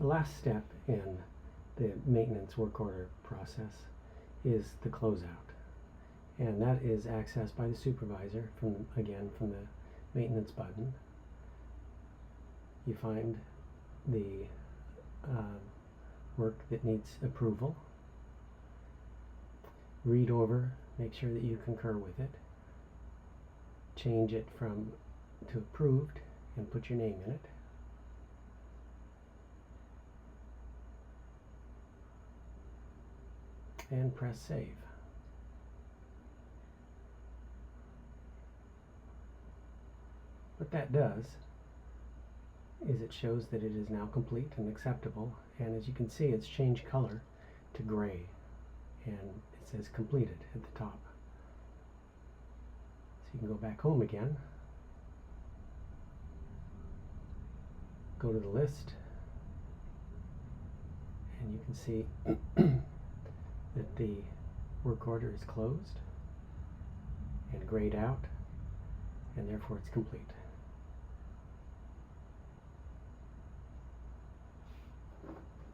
The last step in the maintenance work order process is the closeout, and that is accessed by the supervisor from the maintenance button. You find the work that needs approval, read over, make sure that you concur with it, change it to approved and put your name in it. And press save. What that does is it shows that it is now complete and acceptable, and as you can see, it's changed color to gray, and it says completed at the top. So you can go back home again, go to the list, and you can see that the work order is closed and grayed out, and therefore it's complete.